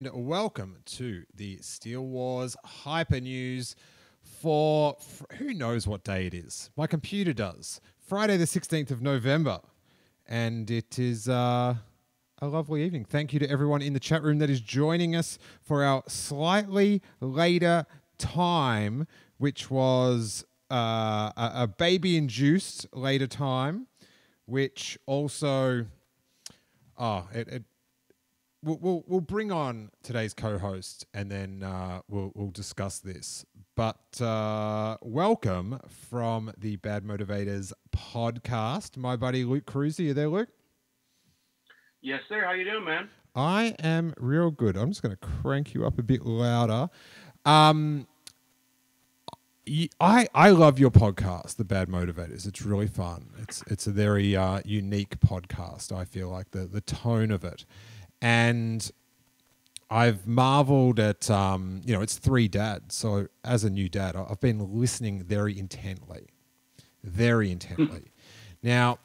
Welcome to the Steele Wars Hyper News for who knows what day it is. My computer does. Friday the 16th of November. And it is a lovely evening. Thank you to everyone in the chat room that is joining us for our slightly later time, which was a baby-induced later time, which also... We'll bring on today's co-host and then we'll discuss this. But welcome from the Bad Motivators podcast, my buddy Luke Cruser. You there, Luke? Yes, sir. How you doing, man? I am real good. I'm just going to crank you up a bit louder. I love your podcast, the Bad Motivators. It's really fun. It's a very unique podcast. I feel like the tone of it. And I've marveled at, it's three dads. So as a new dad, I've been listening very intently. Now,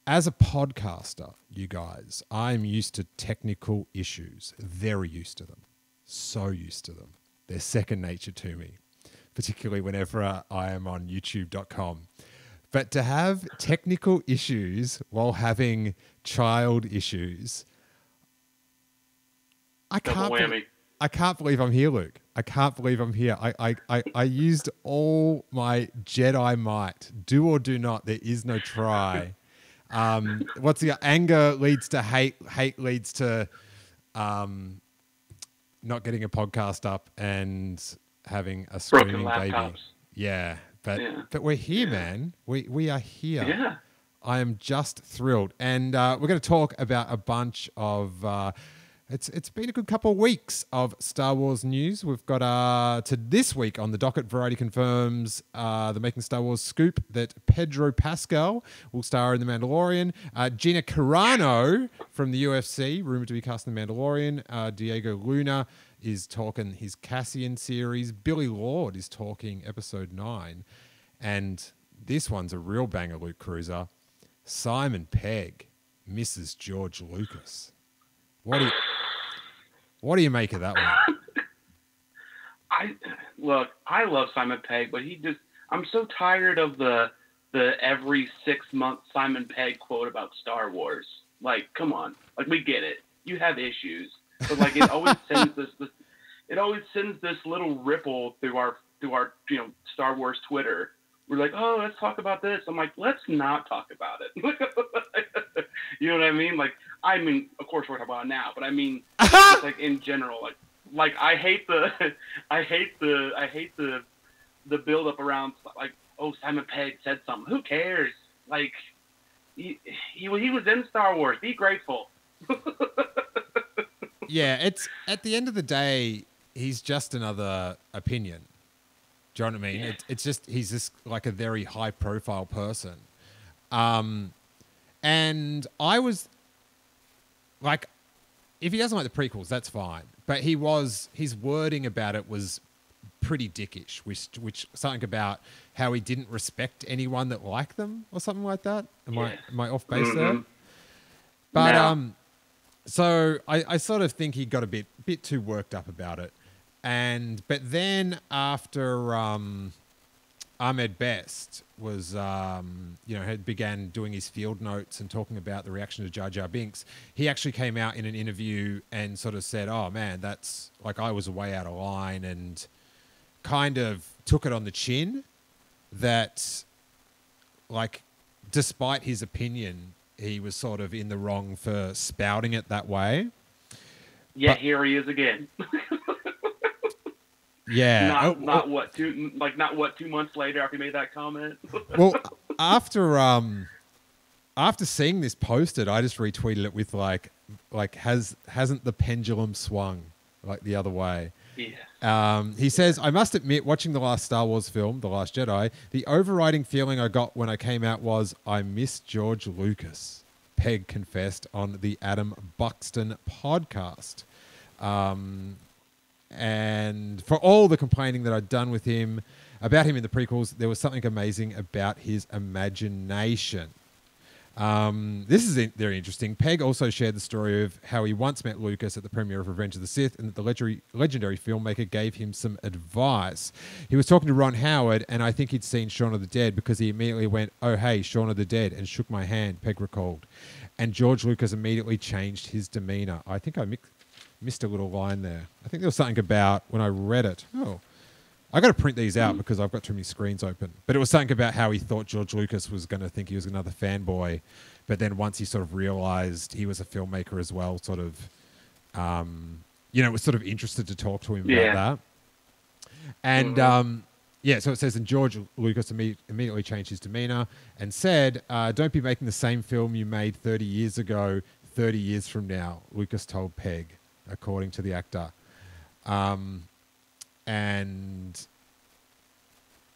as a podcaster, you guys, I'm used to technical issues, very used to them, so used to them. They're second nature to me, particularly whenever I am on youtube.com. But to have technical issues while having child issues... I can't believe I'm here, Luke. I can't believe I'm here. I used all my Jedi might. Do or do not. There is no try. What's the anger leads to hate. Hate leads to not getting a podcast up and having a screaming baby. Yeah, but we're here, man. We are here. Yeah. I am just thrilled, and we're going to talk about a bunch of. It's been a good couple of weeks of Star Wars news. We've got to this week on the docket, Variety confirms the Making Star Wars scoop that Pedro Pascal will star in The Mandalorian. Gina Carano from the UFC, rumored to be cast in The Mandalorian. Diego Luna is talking his Cassian series. Billie Lourd is talking Episode 9. And this one's a real banger, Luke Cruser. Simon Pegg, Mrs. George Lucas. What do you make of that one? I love Simon Pegg, but I'm so tired of the every 6 month Simon Pegg quote about Star Wars. Like, come on. Like, we get it. You have issues. But like it always sends this little ripple through our Star Wars Twitter. We're like, oh, let's talk about this. I'm like, let's not talk about it. You know what I mean? Of course we're talking about it now, but I mean, just like in general, like I hate the build up around like, oh, Simon Pegg said something. Who cares? Like, he was in Star Wars. Be grateful. Yeah, it's at the end of the day, he's just another opinion. Do you know what I mean? Yeah. It's just, he's just like a very high profile person. And I was like, if he doesn't like the prequels, that's fine. But his wording about it was pretty dickish, which something about how he didn't respect anyone that liked them or something like that. Am I off base there? But, no. So I sort of think he got a bit too worked up about it. But then after Ahmed Best was, had began doing his field notes and talking about the reaction to Jar Jar Binks, he actually came out in an interview and sort of said, oh man, that's like, I was way out of line, and kind of took it on the chin that, like, despite his opinion, he was sort of in the wrong for spouting it that way. Yeah, here he is again. Yeah. Not what 2 months later after he made that comment. Well, after seeing this posted, I just retweeted it with like hasn't the pendulum swung like the other way? Yeah. He says, I must admit, watching the last Star Wars film, The Last Jedi, the overriding feeling I got when I came out was I miss George Lucas. Pegg confessed on the Adam Buxton podcast. And for all the complaining that I'd done about him in the prequels, there was something amazing about his imagination. This is very interesting. Pegg also shared the story of how he once met Lucas at the premiere of Revenge of the Sith and that the legendary filmmaker gave him some advice. He was talking to Ron Howard, and I think he'd seen Shaun of the Dead because he immediately went, "Oh, hey, Shaun of the Dead," and shook my hand, Pegg recalled. And George Lucas immediately changed his demeanor. I think I missed a little line there. I think there was something about when I read it. Oh, I got to print these out because I've got too many screens open. But it was something about how he thought George Lucas was going to think he was another fanboy. But then once he sort of realized he was a filmmaker as well, sort of, was sort of interested to talk to him about that. And, so it says, and George Lucas immediately changed his demeanor and said, "Don't be making the same film you made 30 years ago, 30 years from now," Lucas told Pegg, according to the actor. And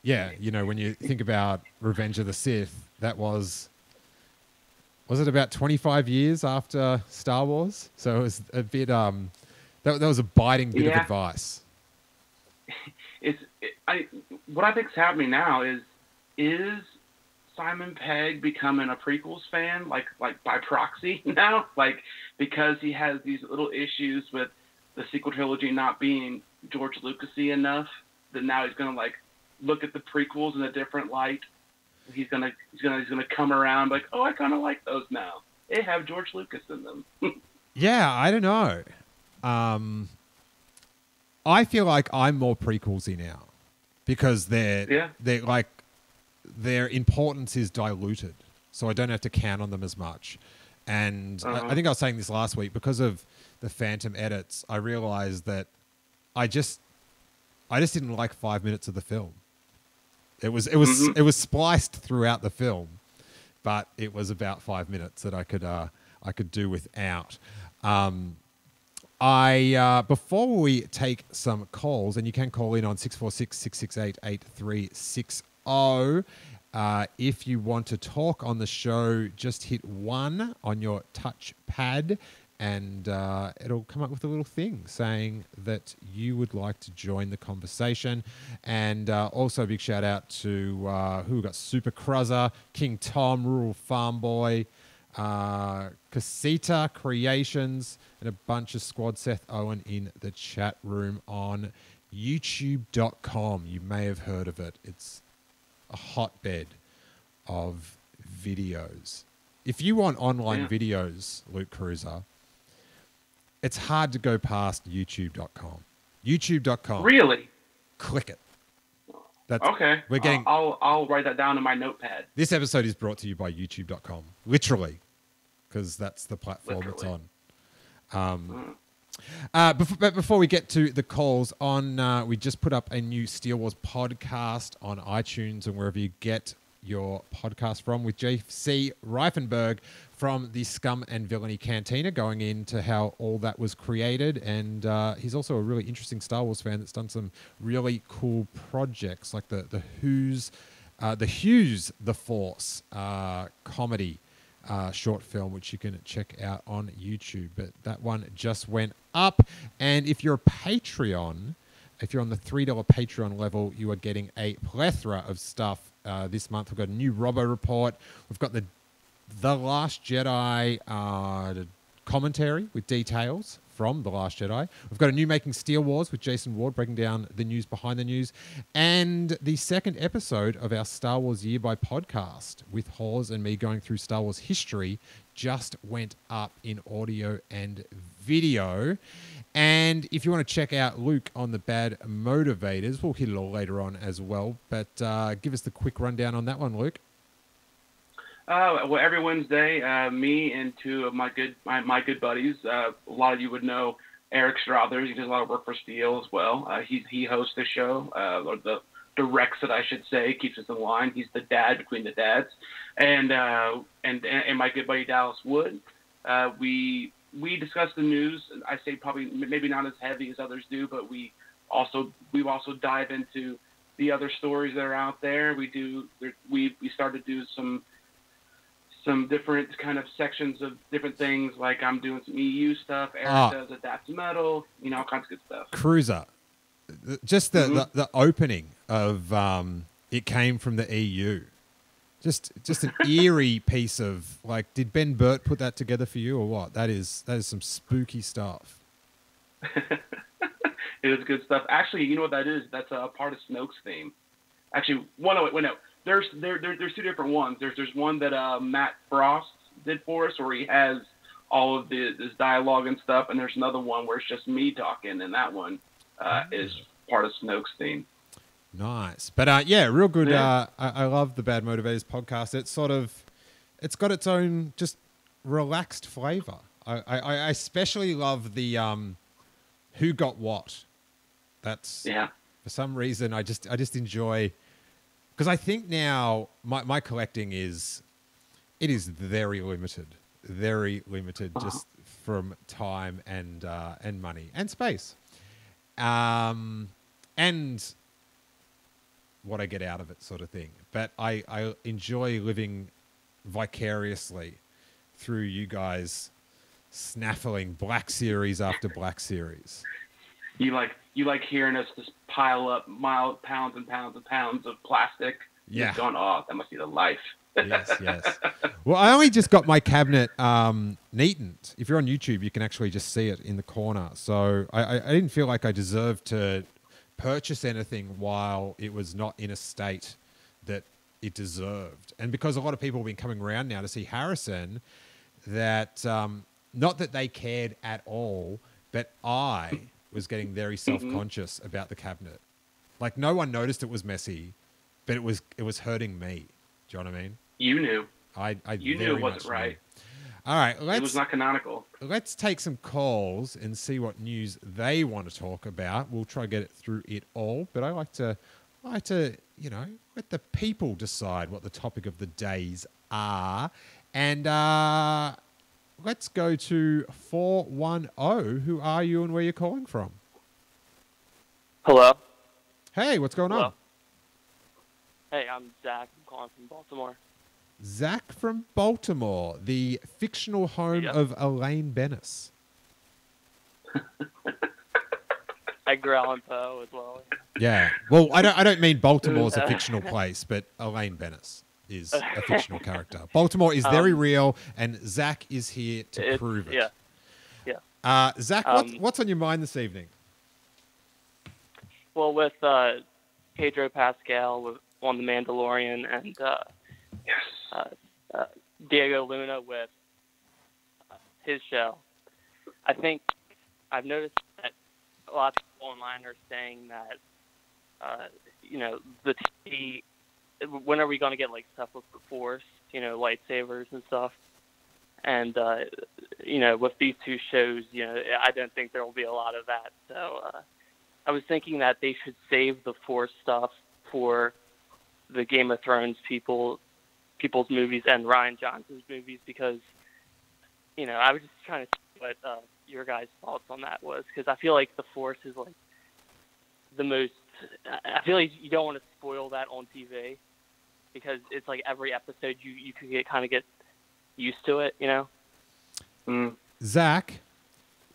when you think about Revenge of the Sith, that was it about 25 years after Star Wars? So it was a bit, that was a biting bit of advice. What I think is happening now is Simon Pegg becoming a prequels fan, like by proxy now, like because he has these little issues with the sequel trilogy not being George Lucas-y enough, that now he's gonna like look at the prequels in a different light. He's gonna come around like, oh, I kind of like those now. They have George Lucas in them. Yeah, I don't know. I feel like I'm more prequels-y now because they're like their importance is diluted, so I don't have to count on them as much. And I think I was saying this last week, because of the Phantom edits, I realized that I just didn't like 5 minutes of the film. It was spliced throughout the film, but it was about 5 minutes that I could do without. Before we take some calls, and you can call in on 646-668-8360. If you want to talk on the show, just hit 1 on your touchpad, and it'll come up with a little thing saying that you would like to join the conversation. And also a big shout out to who we got: Super Cruser, King Tom, Rural Farm Boy, Casita Creations, and a bunch of squad. Seth Owen in the chat room on youtube.com. You may have heard of it. It's a hotbed of videos. If you want online videos, Luke Cruser, it's hard to go past youtube.com. youtube.com. Really? Click it. That's, okay. We're getting. I'll write that down in my notepad. This episode is brought to you by youtube.com. Literally, because that's the platform it's on. But before we get to the calls, we just put up a new Steele Wars podcast on iTunes and wherever you get your podcast from, with JC Reifenberg from the Scum and Villainy Cantina, going into how all that was created. And he's also a really interesting Star Wars fan that's done some really cool projects, like the Who's The Force comedy short film, which you can check out on YouTube. But that one just went up. And if you're a Patreon, if you're on the $3 Patreon level, you are getting a plethora of stuff this month. We've got a new Robbo report. We've got the Last Jedi commentary with details from The Last Jedi. We've got a new Making Steele Wars with Jason Ward breaking down the news behind the news. And the second episode of our Star Wars Year by podcast with Hawes and me going through Star Wars history just went up in audio and video. And if you want to check out Luke on the Bad Motivators, we'll hit it all later on as well. But give us the quick rundown on that one, Luke. Well, every Wednesday, me and two of my good buddies, a lot of you would know Eric Strothers. He does a lot of work for Steele as well. He hosts the show, or directs it, I should say, keeps us in line. He's the dad between the dads, and my good buddy Dallas Wood. We discuss the news. I say probably maybe not as heavy as others do, but we also dive into the other stories that are out there. We start to do some different kind of sections of different things, like I'm doing some EU stuff, Eric does Adapt Metal, all kinds of good stuff. Cruser. Just the opening of it came from the EU. Just an eerie piece of, like, did Ben Burt put that together for you or what? That is some spooky stuff. It is good stuff. Actually, you know what that is? That's a part of Snoke's theme. Actually, no. There's two different ones. There's one that Matt Frost did for us, where he has all of this dialogue and stuff, and there's another one where it's just me talking, and that one is part of Snoke's theme. Nice. But yeah, real good. Yeah. I love the Bad Motivators podcast. It's got its own just relaxed flavor. I especially love the who got what. That's for some reason I just enjoy, because I think now my collecting is very limited just from time and money and space, and what I get out of it, sort of thing. But I enjoy living vicariously through you guys snaffling Black Series after Black Series. You like hearing us just pile up pounds and pounds and pounds of plastic. Yeah. Just going, oh, that must be the life. Yes. Well, I only just got my cabinet neatened. If you're on YouTube, you can actually just see it in the corner. So I didn't feel like I deserved to purchase anything while it was not in a state that it deserved. And because a lot of people have been coming around now to see Harrison, that not that they cared at all, but I was getting very self-conscious about the cabinet. Like, no one noticed it was messy, but it was hurting me. Do you know what I mean? You knew. You knew it wasn't right. All right, it was not canonical. Let's take some calls and see what news they want to talk about. We'll try to get it through it all, but I like to let the people decide what the topic of the days are. And let's go to 410. Who are you and where you're calling from? Hello. Hey, what's going on? Hey, I'm Zach. I'm calling from Baltimore. Zach from Baltimore, the fictional home of Elaine Bennis. Edgar Allan Poe as well. Yeah. Well, I don't mean Baltimore's a fictional place, but Elaine Bennis is a fictional character. Baltimore is very real, and Zach is here to prove it. Yeah. Zach, what's on your mind this evening? Well, with Pedro Pascal on The Mandalorian and Diego Luna with his show, I think I've noticed that a lot of people online are saying that, the TV, when are we going to get like stuff with the Force, lightsabers and stuff? And, with these two shows, I don't think there will be a lot of that. So I was thinking that they should save the Force stuff for the Game of Thrones people's movies and Rian Johnson's movies, because, I was just trying to see what your guys' thoughts on that was, because I feel like the Force is like the most. I feel like you don't want to spoil that on TV, because it's like every episode you can get used to it, Zach,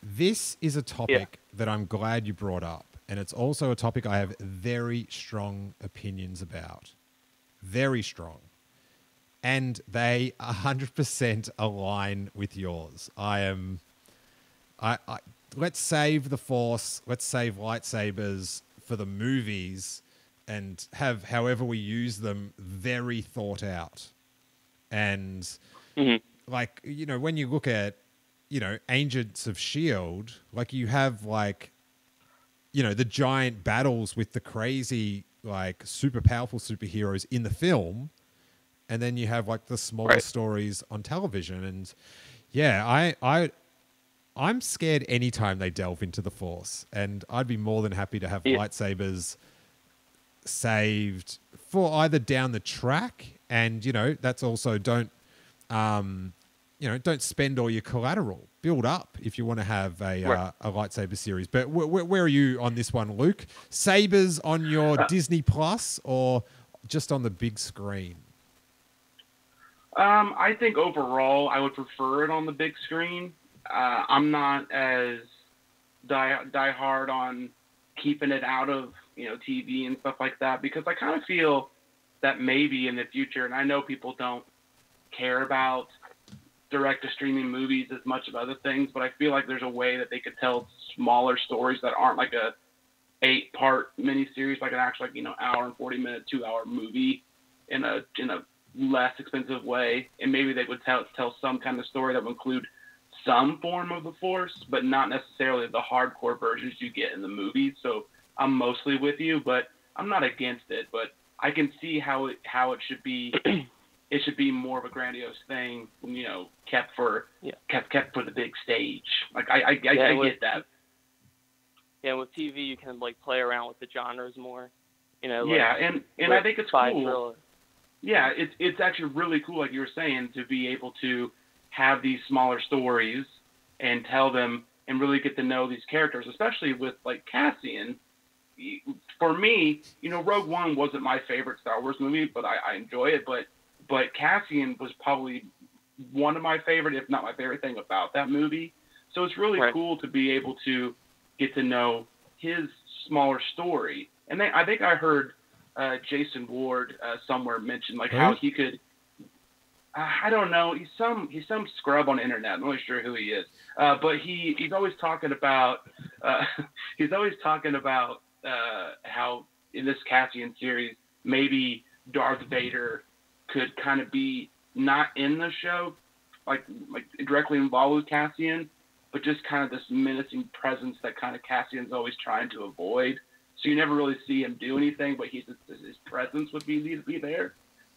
this is a topic that I'm glad you brought up, and it's also a topic I have very strong opinions about. Very strong. And they 100% align with yours. Let's save the Force, let's save lightsabers for the movies, and have however we use them very thought out. And like, when you look at, Agents of S.H.I.E.L.D., like you have like, the giant battles with the crazy, like super powerful superheroes in the film. And then you have like the smaller stories on television. And yeah, I'm scared anytime they delve into the Force, and I'd be more than happy to have lightsabers saved for either down the track, and that's also don't spend all your collateral. Build up if you want to have a lightsaber series. But where are you on this one, Luke? Sabers on your Disney Plus or just on the big screen? I think overall I would prefer it on the big screen. I'm not as die hard on keeping it out of TV and stuff like that, because I kind of feel that maybe in the future, and I know people don't care about direct-to-streaming movies as much of other things, but I feel like there's a way that they could tell smaller stories that aren't like a 8-part miniseries, like an actual, like, hour and 40-minute, 2-hour movie in a less expensive way, and maybe they would tell some kind of story that would include some form of the Force, but not necessarily the hardcore versions you get in the movies. So I'm mostly with you, but I'm not against it. But I can see how it should be. It should be more of a grandiose thing, kept for the big stage. Like I get that. Yeah, with TV you can like play around with the genres more. And I think it's cool. Thriller. Yeah, it's actually really cool, like you were saying, to be able to have these smaller stories and tell them and really get to know these characters, especially with like Cassian. For me, Rogue One wasn't my favorite Star Wars movie, but I enjoy it. But Cassian was probably one of my favorite, if not my favorite thing about that movie. So it's really cool to be able to get to know his smaller story. And I think I heard Jason Ward somewhere mention like how he could. I don't know. He's some scrub on the internet. I'm not really sure who he is. But he's always talking about how in this Cassian series maybe Darth Vader could kind of be not in the show, like directly involved with Cassian, but just kind of this menacing presence that kind of Cassian's always trying to avoid. So you never really see him do anything, but his presence would need to be there,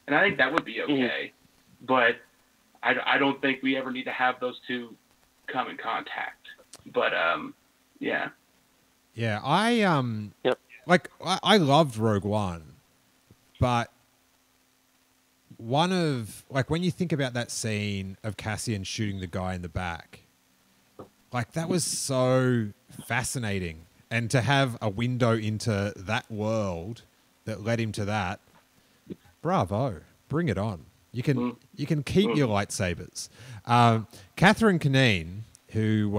and I think that would be okay. But I don't think we ever need to have those two come in contact. But yeah. Yeah, I loved Rogue One, but one of when you think about that scene of Cassian shooting the guy in the back, that was so fascinating. And to have a window into that world that led him to that, bravo, bring it on. You can keep your lightsabers. Catherine Kineen, who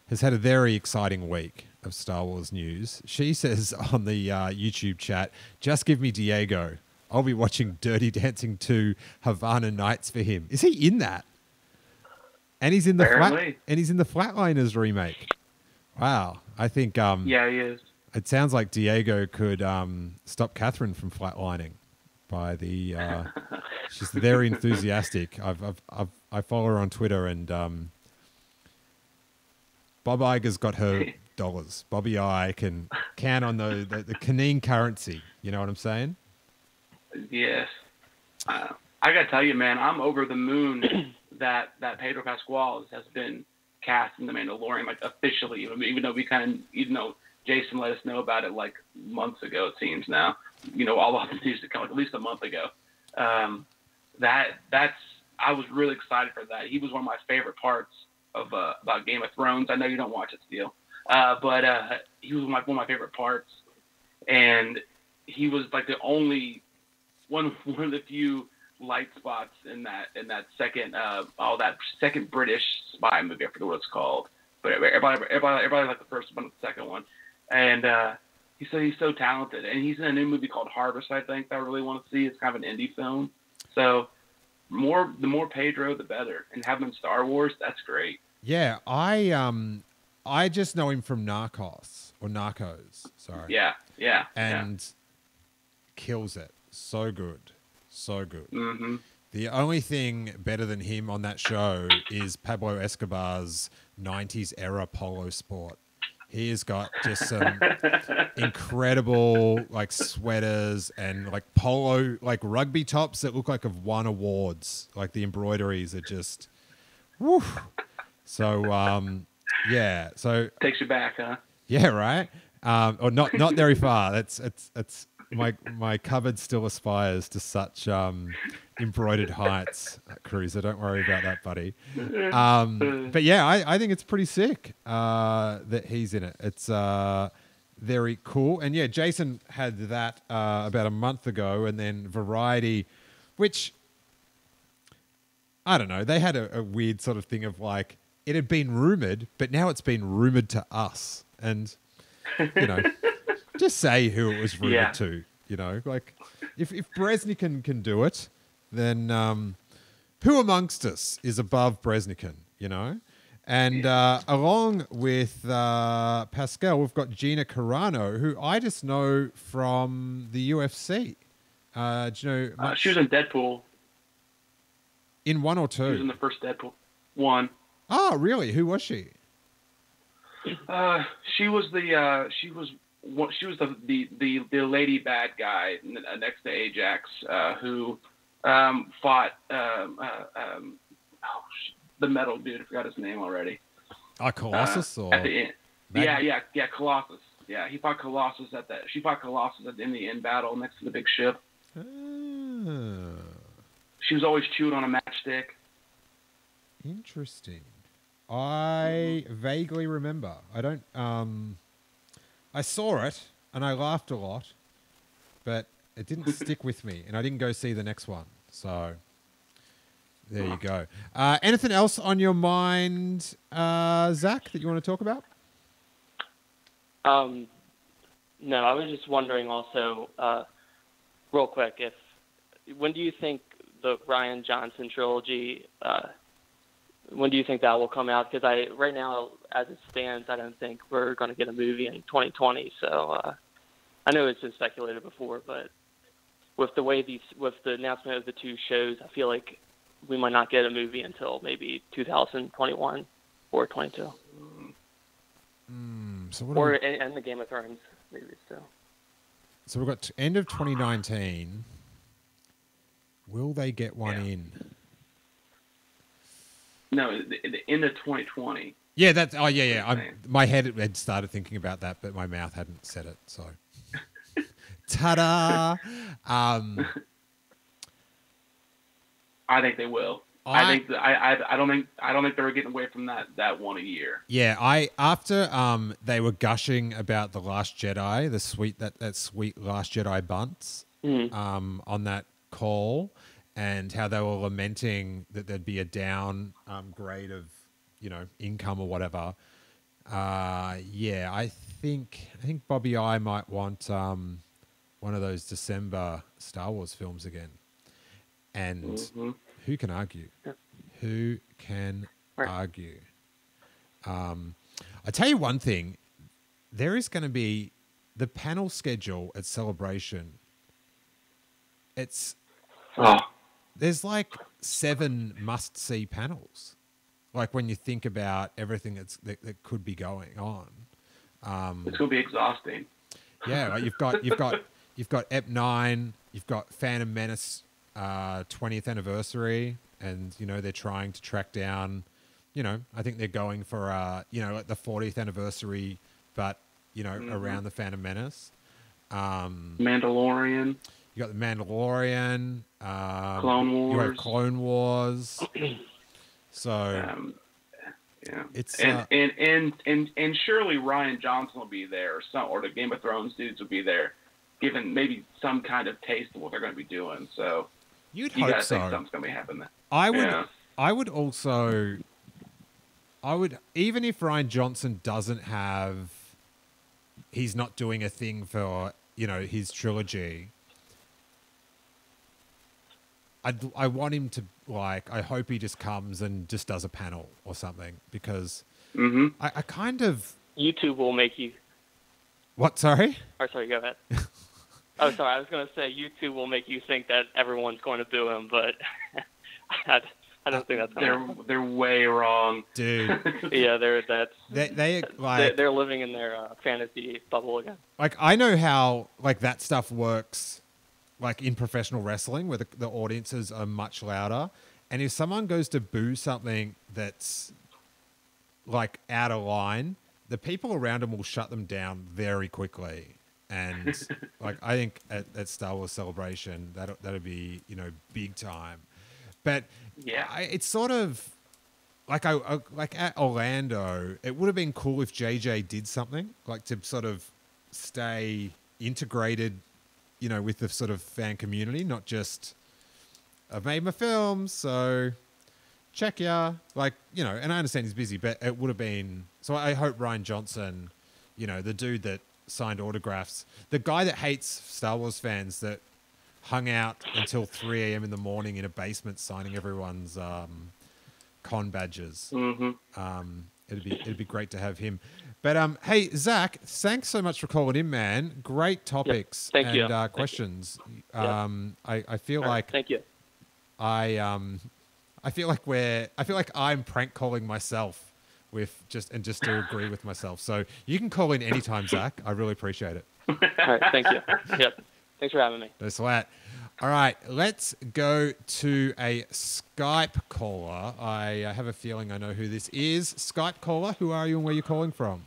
has had a very exciting week of Star Wars news, she says on the YouTube chat, "Just give me Diego. I'll be watching Dirty Dancing 2 Havana Nights for him." Is he in that? And he's in the Flatliners remake. Wow, I think yeah, he is. It sounds like Diego could stop Catherine from flatlining by the. She's very enthusiastic. I follow her on Twitter, and Bob Iger's got her dollars. Bobby I can count on the Kineen currency. You know what I'm saying? Yes. I gotta tell you, man, I'm over the moon that Pedro Pascal has been cast in The Mandalorian, officially, even though Jason let us know about it months ago, it seems now, all of the news to come at least a month ago. I was really excited for that. He was one of my favorite parts of about Game of Thrones. I know you don't watch it, Steele, but he was one of my favorite parts, and he was the only one of the few light spots in that second second British spy movie. I forget what it's called, but everybody liked the first one, the second one, and he's so talented, and he's in a new movie called Harvest, I think, that I really want to see. It's kind of an indie film, so the more Pedro, the better, and have him in Star Wars, that's great. Yeah, I just know him from Narcos. Sorry. Yeah. And kills it. So good. Mm-hmm. The only thing better than him on that show is Pablo Escobar's 90s era polo sport. He has got just some incredible sweaters and polo rugby tops that look like have won awards. The embroideries are just woo. So yeah. So takes you back, huh? Yeah, right. Or not very far. It's my cupboard still aspires to such embroidered heights, Cruser. Don't worry about that, buddy. But yeah, I think it's pretty sick that he's in it. It's very cool. And yeah, Jason had that about a month ago, and then Variety, which I don't know, they had a weird sort of thing of it had been rumored, but now it's been rumored to us. And, just say who it was rumored to, if Breznican can do it, then who amongst us is above Breznican, you know? And along with Pascal, we've got Gina Carano, who I just know from the UFC. Do you know much? She was in Deadpool. In 1 or 2? She was in the first Deadpool. 1. Oh, really? Who was she? She was the lady bad guy next to Ajax, who fought the metal dude. I forgot his name already. Colossus or at the end. Yeah, Colossus. Yeah, he fought Colossus she fought Colossus in the end battle next to the big ship. She was always chewed on a matchstick. Interesting. I vaguely remember. I don't. I saw it and I laughed a lot, but it didn't stick with me, and I didn't go see the next one. So there you go. Anything else on your mind, Zach, that you want to talk about? No, I was just wondering also, real quick, when do you think the Ryan Johnson trilogy? When do you think that will come out? Because right now, as it stands, I don't think we're going to get a movie in 2020. So I know it's been speculated before, but with the announcement of the 2 shows, I feel like we might not get a movie until maybe 2021 or 22. And the Game of Thrones movie still. So we've got end of 2019. Will they get one in? No, the end of 2020. Yeah, that's. Oh, yeah. My head had started thinking about that, but my mouth hadn't said it. So, ta-da! I think they will. I don't think they were getting away from that one a year. Yeah, after they were gushing about the Last Jedi, that sweet Last Jedi bunts, on that call, and how they were lamenting that there'd be a down grade of, income or whatever. I think Bobby I might want one of those December Star Wars films again. And who can argue? Who can argue? I tell you one thing, there is going to be the panel schedule at Celebration. There's like 7 must-see panels. Like when you think about everything that could be going on, it's going to be exhausting. Yeah, like you've got Ep9, you've got Phantom Menace 20th anniversary, and they're trying to track down. I think they're going for like the 40th anniversary, but around the Phantom Menace. Mandalorian. You got the Mandalorian. Clone Wars. You have Clone Wars. So it's and surely Ryan Johnson will be there, or the Game of Thrones dudes will be there, given maybe some kind of taste of what they're going to be doing. So you hope so. Think something's going to be happening. I would also, even if Ryan Johnson doesn't have, he's not doing a thing for his trilogy. I want him to, I hope he just comes and just does a panel or something, because I kind of... YouTube will make you... What, sorry? Oh, sorry, go ahead. Oh, sorry, I was going to say YouTube will make you think that everyone's going to boo him, but I don't think that's going to... They're way wrong. Dude. Yeah, they're living in their fantasy bubble again. I know how, that stuff works... in professional wrestling, where the audiences are much louder. And if someone goes to boo something that's, out of line, the people around them will shut them down very quickly. And, I think at Star Wars Celebration, that'll be, big time. But yeah, it's sort of, at Orlando, it would have been cool if JJ did something, to sort of stay integrated, with the sort of fan community, not just, I've made my film, so check ya. And I understand he's busy, but it would have been, so I hope Ryan Johnson, the dude that signed autographs, the guy that hates Star Wars fans that hung out until 3 a.m. in the morning in a basement signing everyone's con badges. Mm-hmm. It'd be great to have him. But hey, Zach, thanks so much for calling in, man. Great topics Thank you. and questions. Yep. I feel All right, like thank you. I feel like I'm prank calling myself with just to agree with myself. So you can call in anytime, Zach. I really appreciate it. All right, thank you. Yep. Thanks for having me. No sweat. All right, let's go to a Skype caller. I have a feeling I know who this is. Skype caller, who are you and where are you calling from?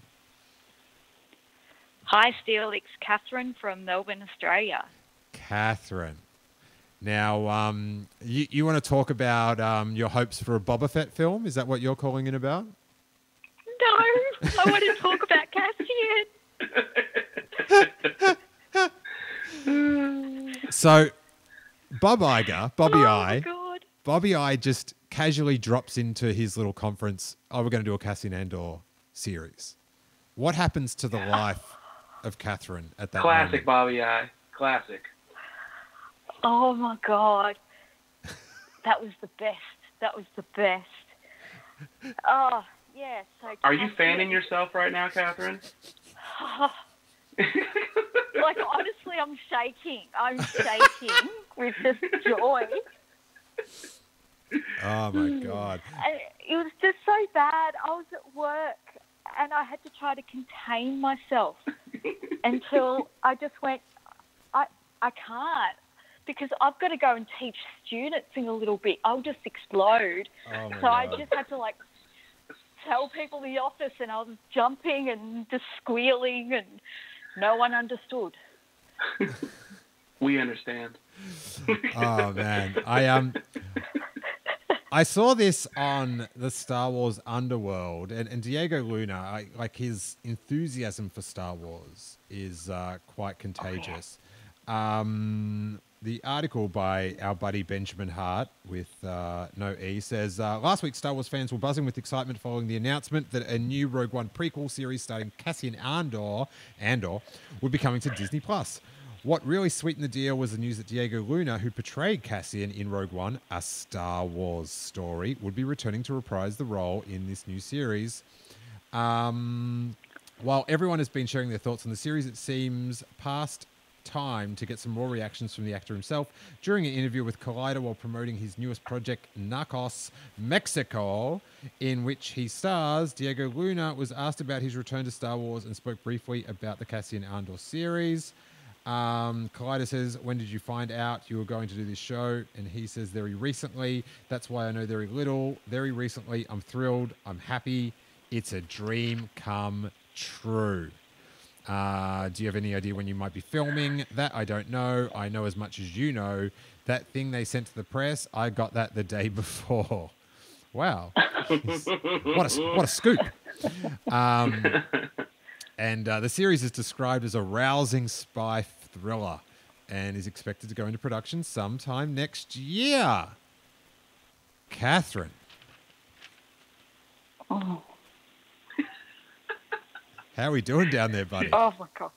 Hi, Steele. It's Catherine from Melbourne, Australia. Catherine. Now, you want to talk about your hopes for a Boba Fett film? Is that what you're calling in about? No, I want to talk about Cassian. So, Bobby I, God. Bobby I just casually drops into his little conference. Oh, we're going to do a Cassian Andor series. What happens to the life of Catherine at that Classic moment? Bobby I. Classic. Oh, my God. That was the best. Oh, yeah. So Are you Cassian- fanning yourself right now, Catherine? Like, honestly, I'm shaking with just joy. Oh, my God. And it was just so bad. I was at work and I had to try to contain myself until I just went, I can't, because I've got to go and teach students in a little bit. I'll just explode. Oh, my So I God. just had to, like, tell people in the office, and I was jumping and just squealing, and no one understood. We understand. Oh, man. I saw this on the Star Wars Underworld, and Diego Luna, like his enthusiasm for Star Wars is quite contagious. The article by our buddy Benjamin Hart with no E says, last week Star Wars fans were buzzing with excitement following the announcement that a new Rogue One prequel series starring Cassian Andor would be coming to Disney+. What really sweetened the deal was the news that Diego Luna, who portrayed Cassian in Rogue One, a Star Wars story, would be returning to reprise the role in this new series. While everyone has been sharing their thoughts on the series, it seems past time to get some more reactions from the actor himself. During an interview with Collider while promoting his newest project, Narcos Mexico, in which he stars, Diego Luna was asked about his return to Star Wars and spoke briefly about the Cassian Andor series. Collider says, when did you find out you were going to do this show? And he says, very recently. That's why I know very little. Very recently. I'm thrilled. I'm happy. It's a dream come true. Do you have any idea when you might be filming? That I don't know. I know as much as you know. That thing they sent to the press, I got that the day before. Wow. What a scoop. And the series is described as a rousing spy thriller and is expected to go into production sometime next year. Catherine. Oh, How are we doing down there, buddy? oh my God.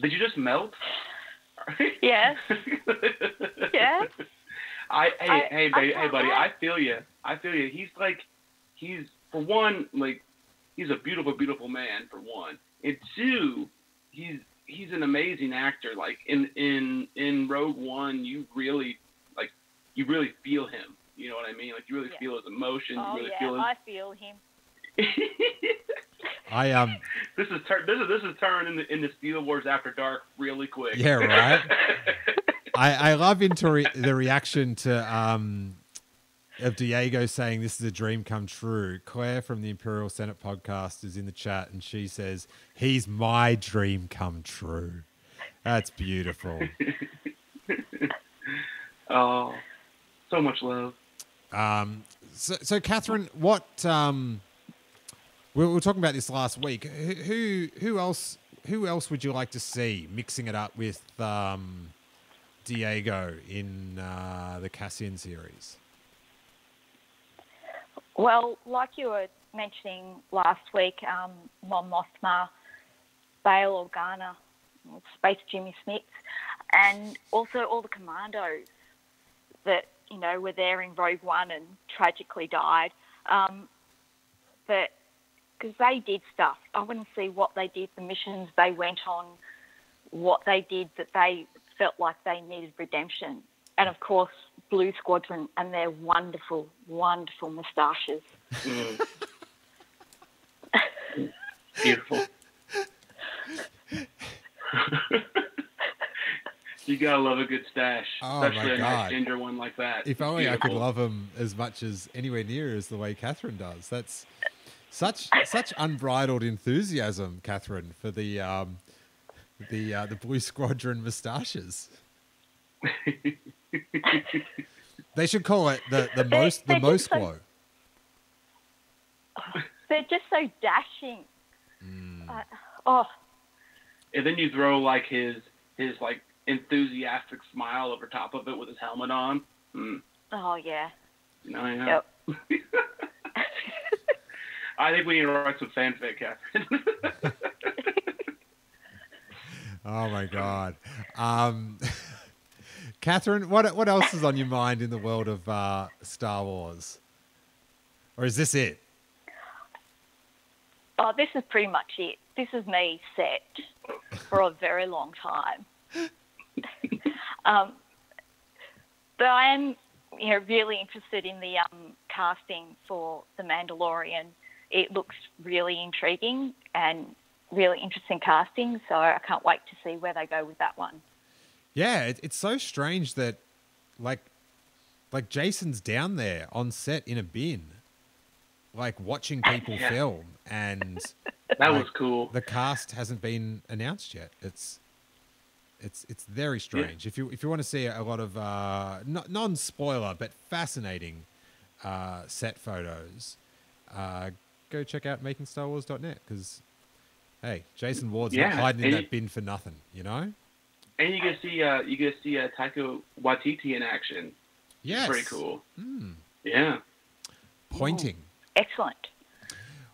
Did you just melt? Yes. Yes. Hey, buddy. I- I feel you. He's for one, like, he's a beautiful, beautiful man for one, and two, he's an amazing actor. Like in Rogue One, you really feel him. You know what I mean? Like, you really feel his emotions. Oh, you really yeah, feel his... I feel him. This is turning into Steele Wars After Dark really quick. Yeah, right. I love the reaction to of Diego saying this is a dream come true. Claire from the Imperial Senate podcast is in the chat, and she says he's my dream come true. That's beautiful. Oh, so much love. So Catherine, what? We were talking about this last week. Who else would you like to see mixing it up with Diego in the Cassian series? Well, like you were mentioning last week, Mon Mothma, Bail Organa, Space Jimmy Smith. and also all the commandos that, were there in Rogue One and tragically died. But because they did stuff, I want to see what they did, the missions they went on, what they did that they felt like they needed redemption. And, of course, Blue Squadron and their wonderful, wonderful moustaches. Mm. Beautiful. You gotta love a good stash, especially a nice ginger one like that. If only I could love them as much as anywhere near as the way Catherine does. That's such unbridled enthusiasm, Catherine, for the Blue Squadron moustaches. They should call it the most glow. They're just so dashing. And then you throw like his like enthusiastic smile over top of it with his helmet on. Mm. Oh yeah. Yeah. Yep. I think we need to write some fanfic, Catherine. Oh my God. Catherine, what else is on your mind in the world of Star Wars? Or is this it? Oh, this is pretty much it. This is me set for a very long time. But I am, really interested in the casting for The Mandalorian. It looks really intriguing and really interesting casting, so I can't wait to see where they go with that one. Yeah, it's so strange that, like Jason's down there on set in a bin, like watching people film, and that was cool. The cast hasn't been announced yet. It's very strange. Yeah. If you want to see a lot of non-spoiler but fascinating set photos, go check out makingstarwars.net, because hey, Jason Ward's not hiding in that bin for nothing, And you get to see Taika Waititi in action. Yes, pretty cool. Mm. Yeah, pointing. Excellent.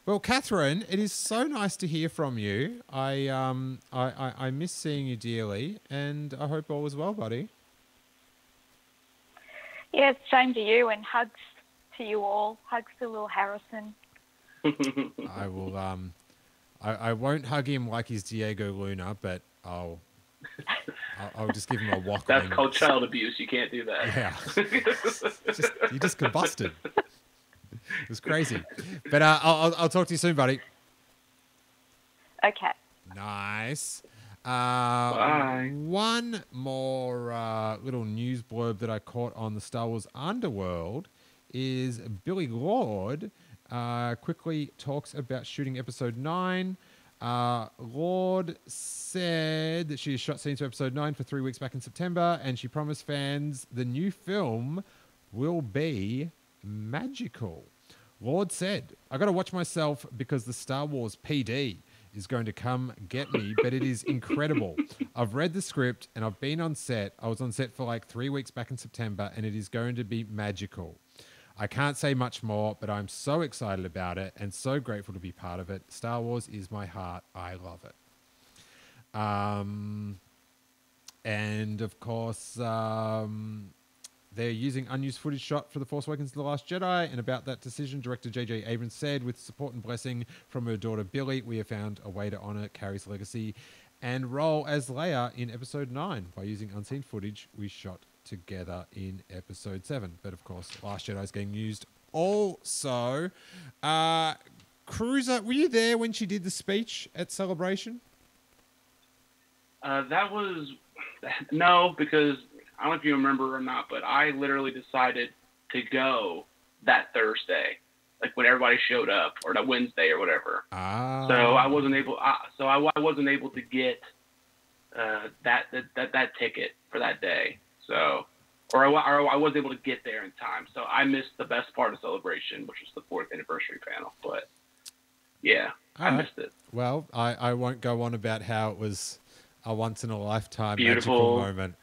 Well, Catherine, it is so nice to hear from you. I miss seeing you dearly, and I hope all is well, buddy. Yeah, same to you, and hugs to you all. Hugs to little Harrison. I will. I won't hug him like he's Diego Luna, but I'll just give him a walk. That's called child abuse. You can't do that. Yeah. You just combusted. It was crazy. But I'll talk to you soon, buddy. Okay. Nice. Bye. One more little news blurb that I caught on the Star Wars Underworld is Billie Lourd quickly talks about shooting episode 9. Lourd said that she has shot scenes for episode 9 for 3 weeks back in September, and she promised fans the new film will be magical. Lourd said, "I got to watch myself because the Star Wars PD is going to come get me, but it is incredible. I've read the script and I've been on set. I was on set for like 3 weeks back in September, and it is going to be magical. I can't say much more, but I'm so excited about it and so grateful to be part of it. Star Wars is my heart. I love it." And of course, they're using unused footage shot for The Force Awakens and The Last Jedi. And about that decision, director J.J. Abrams said, "With support and blessing from her daughter Billie, we have found a way to honor Carrie's legacy and role as Leia in episode 9 by using unseen footage we shot together in episode 7. But of course, Last Jedi is getting used also. Cruser, were you there when she did the speech at Celebration? That was... No, because... I don't know if you remember or not, but I literally decided to go that Thursday, like when everybody showed up, or that Wednesday or whatever. Ah. So I wasn't able. I wasn't able to get that ticket for that day. So, or I wasn't able to get there in time. So I missed the best part of Celebration, which was the 4th anniversary panel. But yeah, I missed it. Well, I won't go on about how it was a once in a lifetime Beautiful magical moment.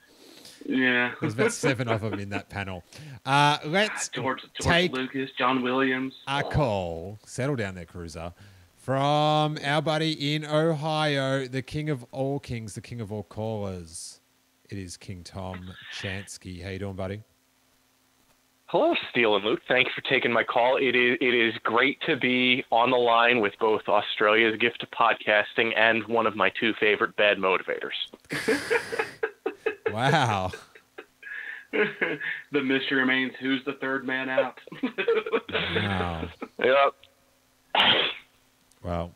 Yeah. There's about 7 of them in that panel. Let's George take Lucas, John Williams. a call. Settle down there, Cruiser. From our buddy in Ohio, the king of all kings, the king of all callers. It is King Tom Chansky. How you doing, buddy? Hello, Steele and Luke. Thank you for taking my call. It is great to be on the line with both Australia's gift to podcasting and one of my two favorite Bad Motivators. Wow. The mystery remains, who's the third man out? Wow. Yep. Well,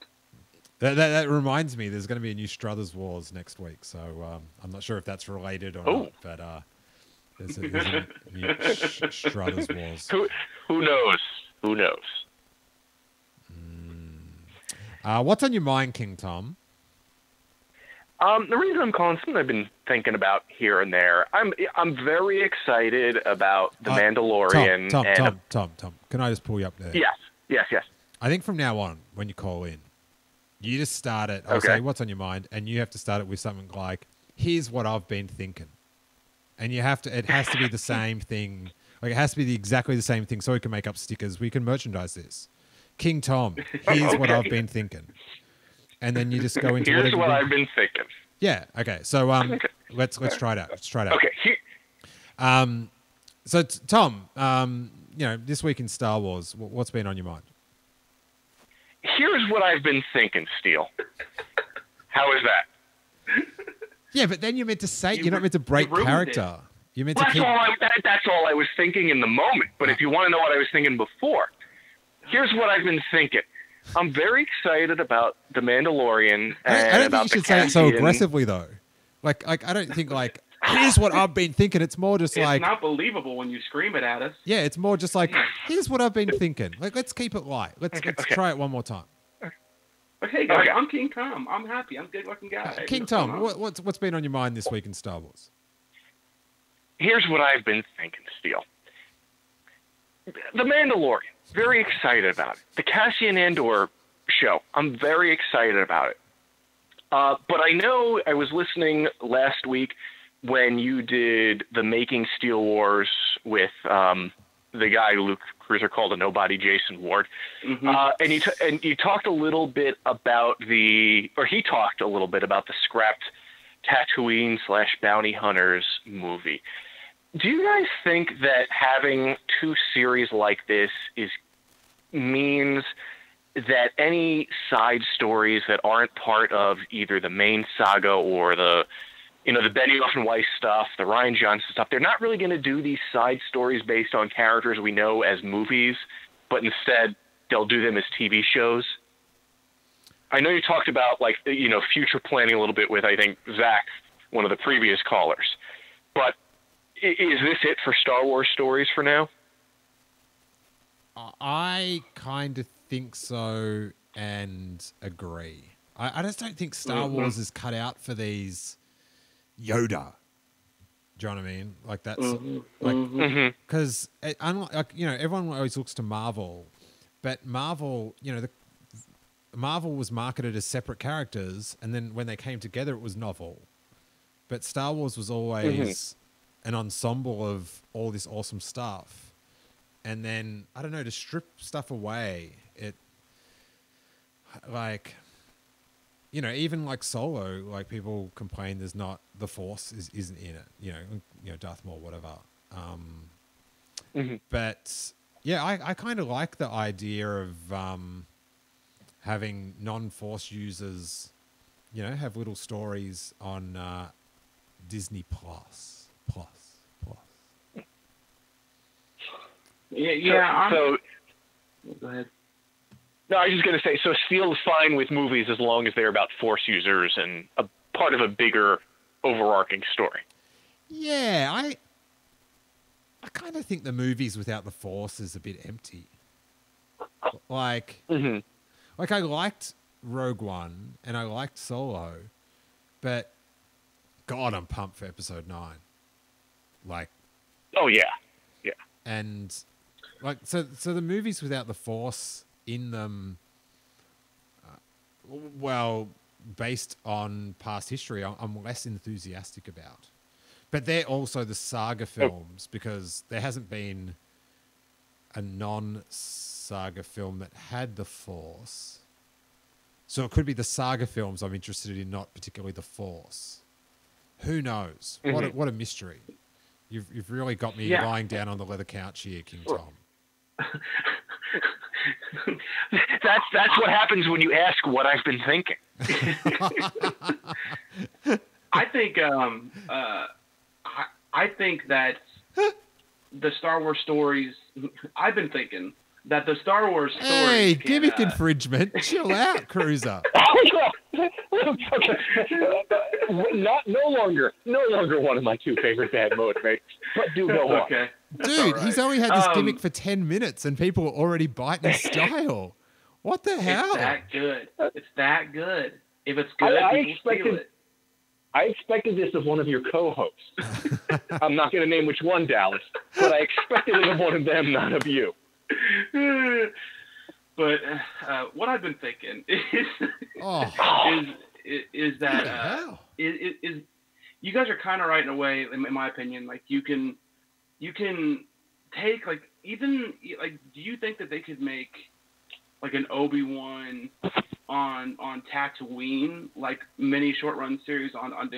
that reminds me, there's going to be a new Struthers Wars next week, so I'm not sure if that's related or not, but there's a new Struthers Wars. Who knows? Who knows? What's on your mind, King Tom? The reason I'm calling, something I've been thinking about here and there. I'm very excited about the Mandalorian. Tom, can I just pull you up there? Yes. I think from now on, when you call in, you just start it. I'll say, what's on your mind? And you have to start it with something like, here's what I've been thinking. And it has to be the same thing. Like, it has to be exactly the same thing so we can make up stickers. We can merchandise this. King Tom, here's what I've been thinking. And then you just go into here's what I've been thinking. Yeah. Okay. So let's try it out. Okay. So Tom, this week in Star Wars, what's been on your mind? Here's what I've been thinking, Steele. How is that? Yeah, but then you're meant to say you're not meant to break character. You're meant to keep. That's all I was thinking in the moment. But if you want to know what I was thinking before, here's what I've been thinking. I'm very excited about the Mandalorian. I don't think you should say it so aggressively, though. Like I don't think here's what I've been thinking. It's more just it's not believable when you scream it at us. Yeah, it's more just like, here's what I've been thinking. Like, let's keep it light. Let's try it one more time. Okay, guys, I'm King Tom. I'm happy. I'm a good-looking guy. King Tom, what's been on your mind this week in Star Wars? Here's what I've been thinking, Steele. The Mandalorian. Very excited about it. The Cassian Andor show. I'm very excited about it. But I know I was listening last week when you did the Making Steele Wars with the guy Luke Cruser called a nobody, Jason Ward. Mm-hmm. And you talked a little bit about he talked a little bit about the scrapped Tatooine/Bounty Hunters movie. Do you guys think that having two series like this means that any side stories that aren't part of either the main saga or the Benioff and Weiss stuff, the Rian Johnson stuff, they're not really going to do these side stories based on characters we know as movies, but instead they'll do them as TV shows? I know you talked about future planning a little bit with, I think, Zach, one of the previous callers, but is this it for Star Wars stories for now? I kind of think so and agree. I just don't think Star Wars is cut out for these Yoda. Do you know what I mean? Like that's because everyone always looks to Marvel, but Marvel, Marvel was marketed as separate characters, and then when they came together, it was novel. But Star Wars was always an ensemble of all this awesome stuff. And then, I don't know, to strip stuff away, even like Solo, like people complain there's not, the Force isn't in it, Darth Maul, whatever. But yeah, I kind of like the idea of having non-Force users, have little stories on Disney Plus. Yeah. So, go ahead. No, I was just going to say, so Steele's fine with movies as long as they're about Force users and a part of a bigger overarching story. Yeah, I kind of think the movies without the Force is a bit empty. Like I liked Rogue One and I liked Solo, but God, I'm pumped for Episode 9. Oh yeah. And so the movies without the Force in them, based on past history, I'm less enthusiastic about. But they're also the saga films because there hasn't been a non-saga film that had the Force. So it could be the saga films I'm interested in, not particularly the Force. Who knows? Mm-hmm. What a mystery. You've really got me lying down on the leather couch here, King Tom. That's what happens when you ask what I've been thinking. I think that the Star Wars stories. I've been thinking that the Star Wars stories. Hey, gimmick infringement. Chill out, Cruiser. Okay. No longer one of my two favorite Bad Motivators. But do go on. Okay. Dude, Right. he's only had this gimmick for 10 minutes and people are already biting his style. What the hell? It's that good. It's that good. If it's good, people steal it. I expected this of one of your co-hosts. I'm not going to name which one, Dallas, but I expected it of one of them, not of you. But what I've been thinking is that you guys are kind of right in a way, in my opinion. Like you can take like even like, do you think that they could make like an Obi-Wan on Tatooine, like mini short run series on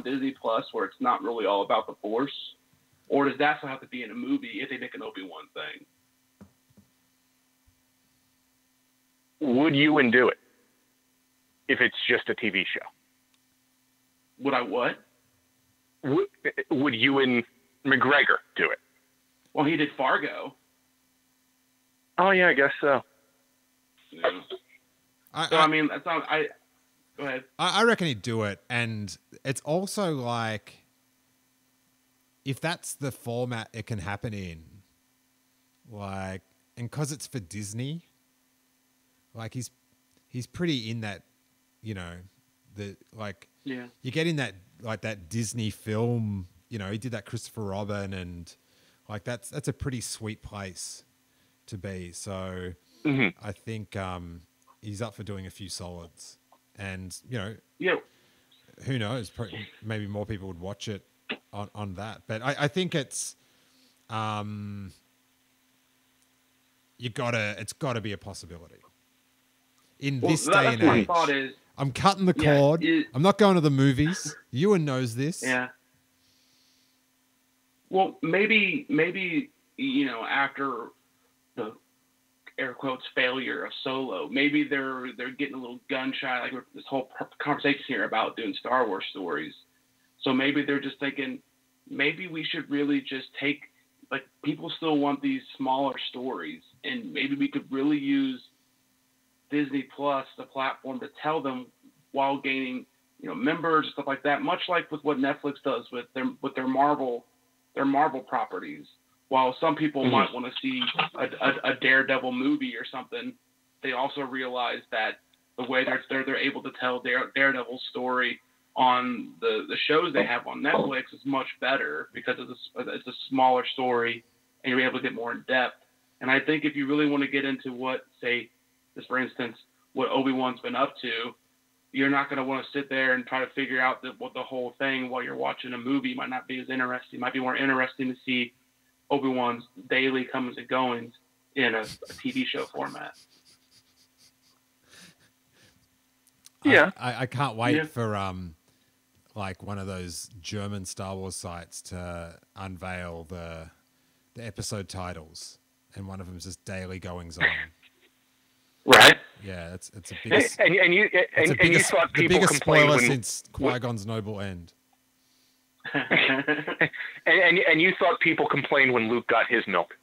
Disney Plus, where it's not really all about the Force, or does that still have to be in a movie if they make an Obi-Wan thing? Would you do it if it's just a TV show? Would I what? Would you and McGregor do it? Well, he did Fargo. Oh yeah, I guess so. Yeah. I mean, that's not. Go ahead. I reckon he'd do it, and it's also like, if that's the format it can happen in, like, and because it's for Disney, like he's pretty in that, you know, the like. Yeah. You get in that like that Disney film, you know, he did that Christopher Robin, and like that's a pretty sweet place to be. So I think he's up for doing a few solids, and you know, who knows? Maybe more people would watch it on that. But I think it's it's gotta be a possibility in this day and age. My thought is, I'm cutting the cord. I'm not going to the movies. Ewan knows this. Yeah. Well, maybe you know, after the air quotes failure of Solo, maybe they're getting a little gun shy, like this whole conversation here about doing Star Wars stories. So maybe they're just thinking, maybe we should really just take, like, people still want these smaller stories, and maybe we could really use Disney Plus, the platform, to tell them while gaining, you know, members and stuff like that. Much like with what Netflix does with their Marvel properties. While some people might want to see a Daredevil movie or something, they also realize that the way they're able to tell Daredevil's story on the shows they have on Netflix is much better because it's a smaller story and you're able to get more in depth. And I think if you really want to get into what, say, just for instance, what Obi-Wan's been up to, you're not going to want to sit there and try to figure out what the whole thing while you're watching a movie. Might not be as interesting. It might be more interesting to see Obi-Wan's daily comings and goings in a TV show format. Yeah. I can't wait for like one of those German Star Wars sites to unveil the episode titles, and one of them is just daily goings on. Right. Yeah, it's a biggest, and you thought people the biggest complained spoiler when, since Qui-Gon's noble end. and you thought people complained when Luke got his milk.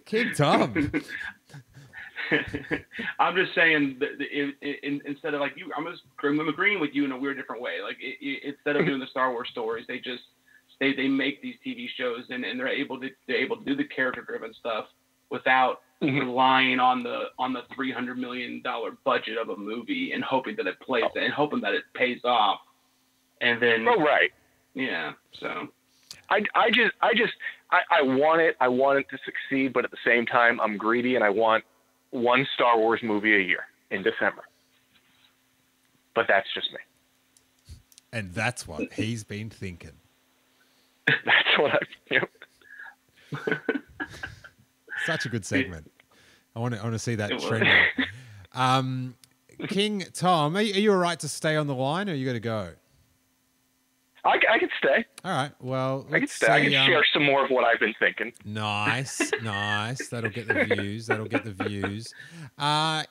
King Tom. I'm just saying that instead of like you, I'm agreeing with you in a weird different way. Like instead of doing the Star Wars stories, they make these TV shows and they're able to do the character driven stuff without relying on the $300 million budget of a movie and hoping that it plays and hoping that it pays off. And then yeah. So I want it to succeed, but at the same time I'm greedy and I want one Star Wars movie a year in December. But that's just me. And that's what he's been thinking. That's what Such a good segment. I want to see that trending. King Tom, are you all right to stay on the line, or you got to go? I could stay. All right. Well, I could let's stay. I say, could share some more of what I've been thinking. nice. That'll get the views.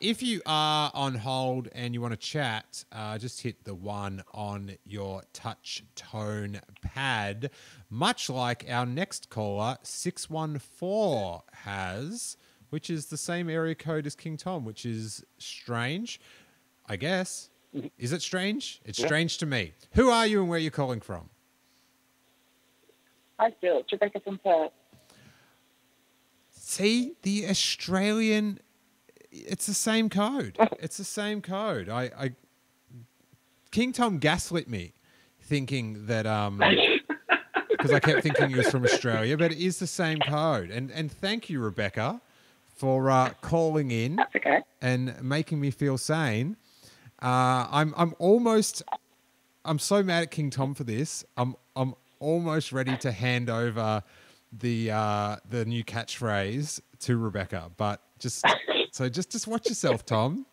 If you are on hold and you want to chat, just hit the one on your touch tone pad, much like our next caller, 614, has, which is the same area code as King Tom, which is strange, I guess. Is it strange? It's strange to me. Who are you and where are you calling from? Hi, Phil. It's Rebecca from Perth. See, the Australian, it's the same code. It's the same code. King Tom gaslit me thinking that, because I kept thinking he was from Australia, but it is the same code. And thank you, Rebecca, for calling in. That's okay. And making me feel sane. I'm so mad at King Tom for this. I'm almost ready to hand over the new catchphrase to Rebecca, but just watch yourself, Tom.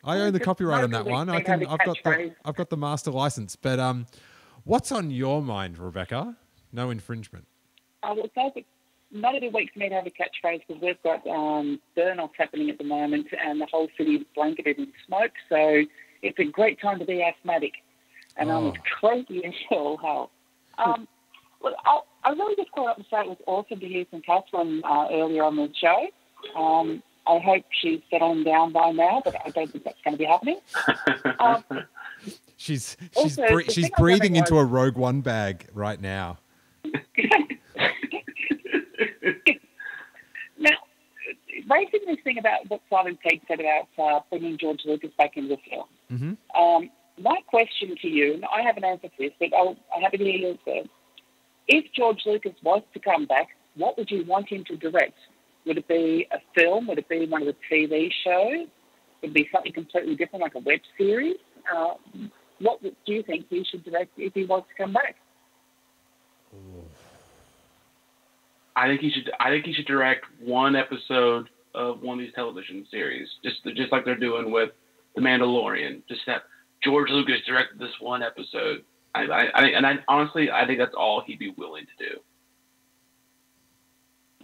I own the copyright on that one. I've got the master license. But what's on your mind, Rebecca? No infringement. Well, not every week for me to have a catchphrase because we've got burn-off happening at the moment and the whole city is blanketed in smoke. So it's a great time to be asthmatic. And I'm crazy as hell. Look, I really just called up and say it was awesome to hear from Catherine earlier on the show. I hope she's settling down by now, but I don't think that's going to be happening. She's breathing into a Rogue One bag right now. Now, raising this thing about what Simon Pegg said about bringing George Lucas back into the film. Mm-hmm. My question to you, and I have an answer for this, but I'm happy to hear yours first. If George Lucas was to come back, what would you want him to direct? Would it be a film? Would it be one of the TV shows? Would it be something completely different, like a web series? What do you think he should direct if he was to come back? I think he should direct one episode of one of these television series, just like they're doing with the Mandalorian. Just have George Lucas direct this one episode. Honestly, I think that's all he'd be willing to do.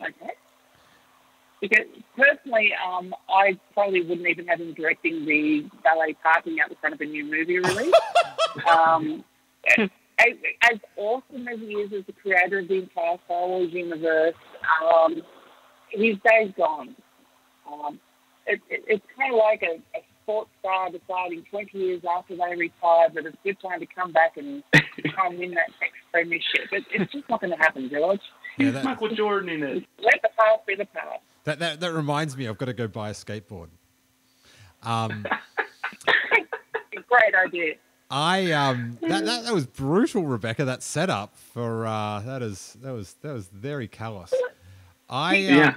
Okay. Because personally, I probably wouldn't even have him directing the valet parking out the front of a new movie release. As awesome as he is as the creator of the entire Star Wars universe, his day's gone. It's kind of like a sports star deciding 20 years after they retire that it's a good time to come back and try and win that next premiership. It's just not going to happen, George. Yeah, Michael Jordan in it. Let the past be the past. That reminds me, I've got to go buy a skateboard. Great idea. That was brutal, Rebecca. That setup for that was very callous. To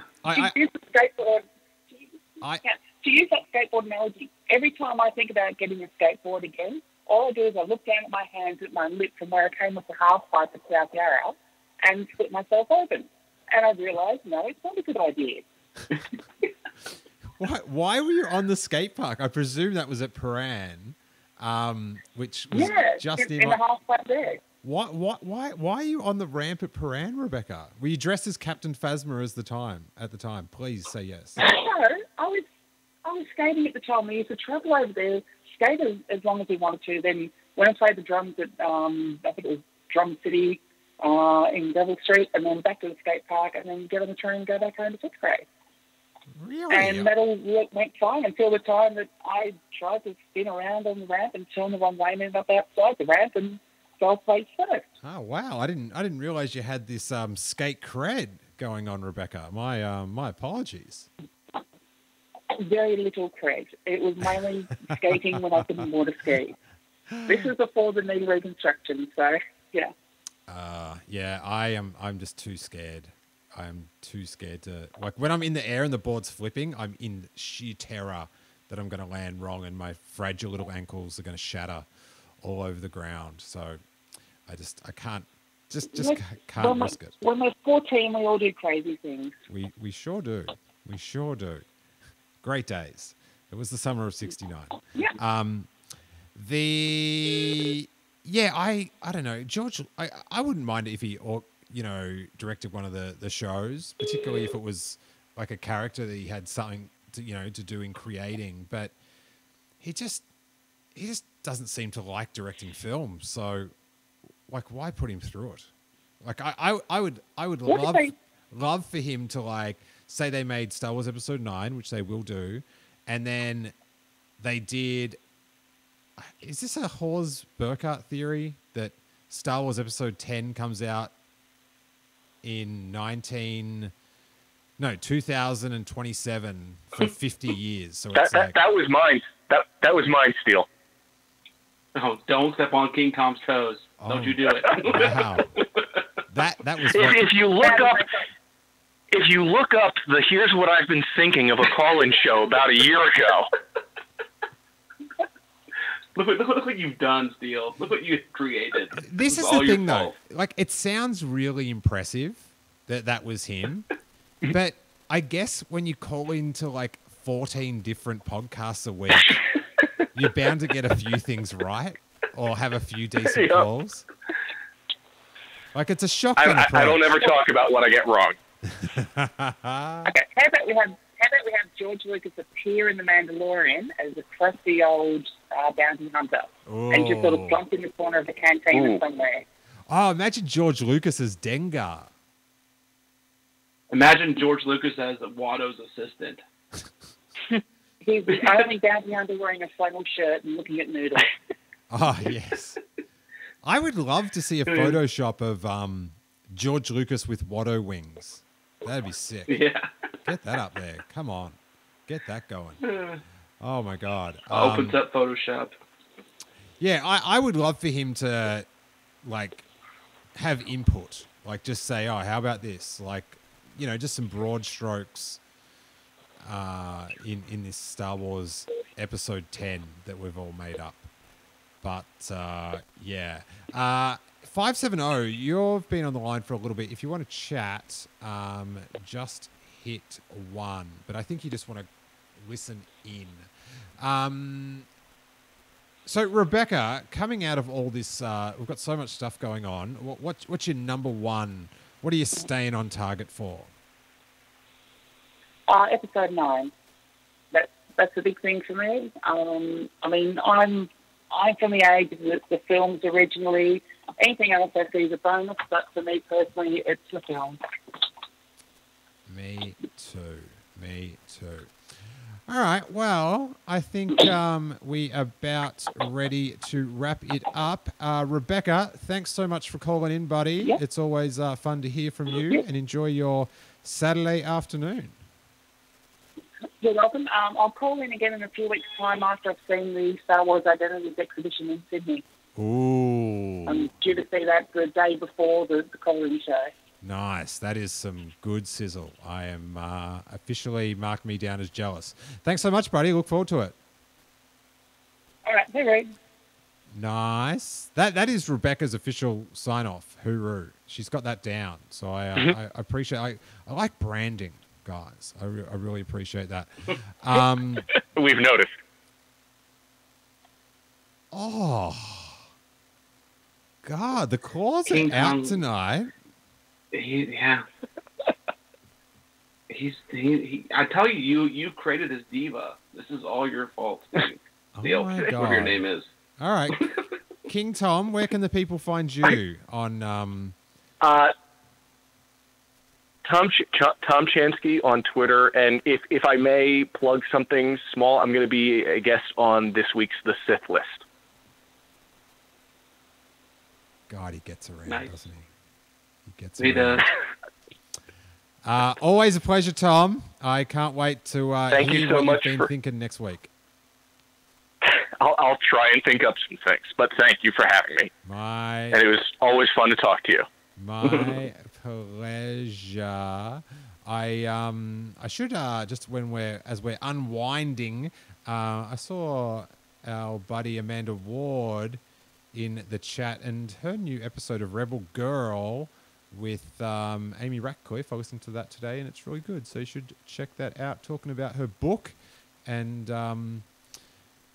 use that skateboard analogy, every time I think about getting a skateboard again, all I do is I look down at my hands at my lip from where I came with the half pipe at South Yarra and split myself open. And I realised, no, it's not a good idea. Why were you on the skate park? I presume that was at Paran, which was just in the half pipe there. Why are you on the ramp at Paran, Rebecca? Were you dressed as Captain Phasma at the time? Please say yes. No, I was skating at the time. We used to travel over there, skate as long as we wanted to. Then when I played the drums at, I think it was Drum City in Devil Street, and then back to the skate park, and then get on the train and go back home to fifth grade. Really? And that all went fine until the time that I tried to spin around on the ramp and turn the wrong way and ended up outside the ramp and fell place first. Oh wow! I didn't realize you had this skate cred going on, Rebecca. My apologies. Very little cred. It was mainly skating when I couldn't water ski. This is before the knee reconstruction, so yeah. I'm just too scared. I'm too scared to, like, when I'm in the air and the board's flipping, I'm in sheer terror that I'm going to land wrong and my fragile little ankles are going to shatter all over the ground. So I can't risk it. When we're 14, we all do crazy things. We sure do. We sure do. Great days. It was the summer of '69. Yeah. I don't know, George. I wouldn't mind if he directed one of the shows, particularly if it was like a character that he had something to do in creating. But he just doesn't seem to like directing films. So, like, why put him through it? Like, I would love for him to, like, say they made Star Wars Episode 9, which they will do, and then they did. Is this a Hawes Burkhardt theory that Star Wars Episode 10 comes out in 2027 for 50 years? So it's that was mine. That was mine, Steele. Oh, don't step on King Tom's toes. Don't you do it. Wow. That was If you look up the "Here's What I've Been Thinking" of a call-in show about a year ago. Look what you've done, Steele. Look what you've created. This is the thing, though. Like, it sounds really impressive that was him, but I guess when you call into like 14 different podcasts a week, you're bound to get a few things right or have a few decent calls. Like, it's a shotgun approach. I don't ever talk about what I get wrong. Okay, how about we have George Lucas appear in The Mandalorian as a crusty old bounty hunter and just sort of plump in the corner of the cantina somewhere. Oh, imagine George Lucas as Dengar. Imagine George Lucas as Watto's assistant. He's the only bounty hunter wearing a flannel shirt and looking at noodles. Oh, yes. I would love to see a Photoshop of George Lucas with Watto wings. That'd be sick. Yeah. Get that up there. Come on. Get that going. Oh, my God. Opens up Photoshop. Yeah, I would love for him to, like, have input. Like, just say, oh, how about this? Like, just some broad strokes in this Star Wars Episode 10 that we've all made up. But, yeah. 570, you've been on the line for a little bit. If you want to chat, just hit 1. But I think you just want to listen in. So, Rebecca, coming out of all this, we've got so much stuff going on. What's your number one? What are you staying on target for? Episode 9. That's a big thing for me. I'm from the age of the films originally. Anything else I see is a bonus, but for me personally, it's the film. Me too. All right. Well, I think we are about ready to wrap it up. Rebecca, thanks so much for calling in, buddy. Yep. It's always fun to hear from you, and enjoy your Saturday afternoon. You're welcome. I'll call in again in a few weeks' time after I've seen the Star Wars Identities exhibition in Sydney. Ooh. I'm due to see that the day before the coloring show. Nice. That is some good sizzle. I am officially marked me down as jealous. Thanks so much, buddy. Look forward to it. All right. Hey, Nice. That is Rebecca's official sign-off. Hooroo. She's got that down. So I appreciate. I like branding, guys. I really appreciate that. We've noticed. Oh, God, the claws are out tonight. I tell you created this diva. This is all your fault. Oh my God. Whatever your name is. All right. King Tom, where can the people find you on Tom Chansky on Twitter, and if I may plug something small, I'm going to be a guest on this week's The Sith List. God, he gets around, Nice. doesn't he? He gets He around. does. Always a pleasure, Tom. I can't wait to Thank hear you so what much you've been thinking next week. I'll try and think up some things, but thank you for having me. And it was always fun to talk to you. My pleasure. I should just as we're unwinding, I saw our buddy Amanda Ward in the chat, and her new episode of Rebel Girl with Amy Ratcliffe. I listened to that today, and it's really good. So you should check that out. Talking about her book and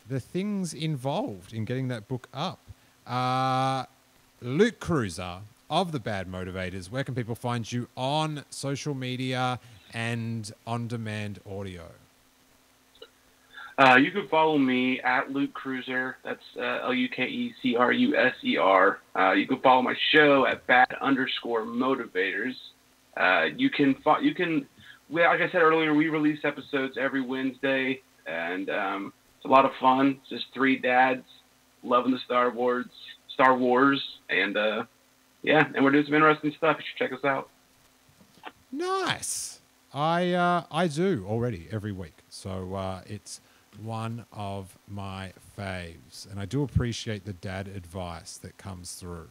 the things involved in getting that book up. Luke Cruser of the Bad Motivators, where can people find you on social media and on-demand audio? You can follow me at Luke Cruser. That's LUKECRUSER. You can follow my show at Bad_Motivators. You can, like I said earlier, we release episodes every Wednesday, and it's a lot of fun. It's just three dads loving the Star Wars, and yeah, and we're doing some interesting stuff. You should check us out. Nice. I do already every week, so it's one of my faves, and I do appreciate the dad advice that comes through,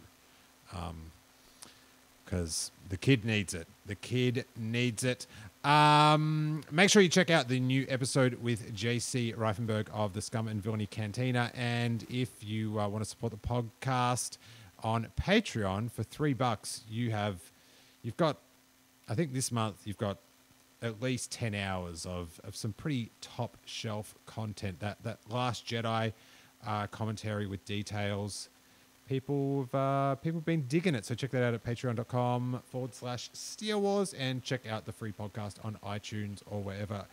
because the kid needs it. The kid needs it. Make sure you check out the new episode with JC Reifenberg of the Scum and Villainy Cantina, and if you want to support the podcast on Patreon for $3, you've got, I think this month you've got at least 10 hours of some pretty top shelf content. That Last Jedi commentary with details. People have been digging it. So check that out at patreon.com/Steele Wars, and check out the free podcast on iTunes or wherever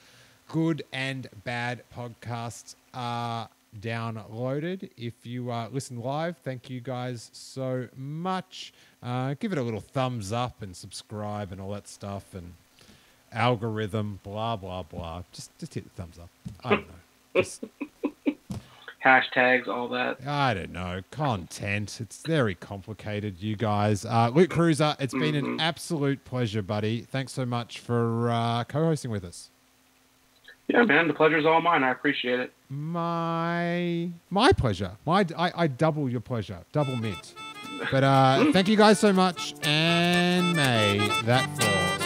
good and bad podcasts are downloaded. If you listen live, thank you guys so much. Give it a little thumbs up and subscribe and all that stuff, and algorithm, blah, blah, blah. Just hit the thumbs up. I don't know. Hashtags, all that. I don't know. Content. It's very complicated, you guys. Luke Cruser, it's been an absolute pleasure, buddy. Thanks so much for co-hosting with us. Yeah, man. The pleasure's all mine. I appreciate it. My pleasure. I double your pleasure. Double mint. But thank you guys so much, and may that fall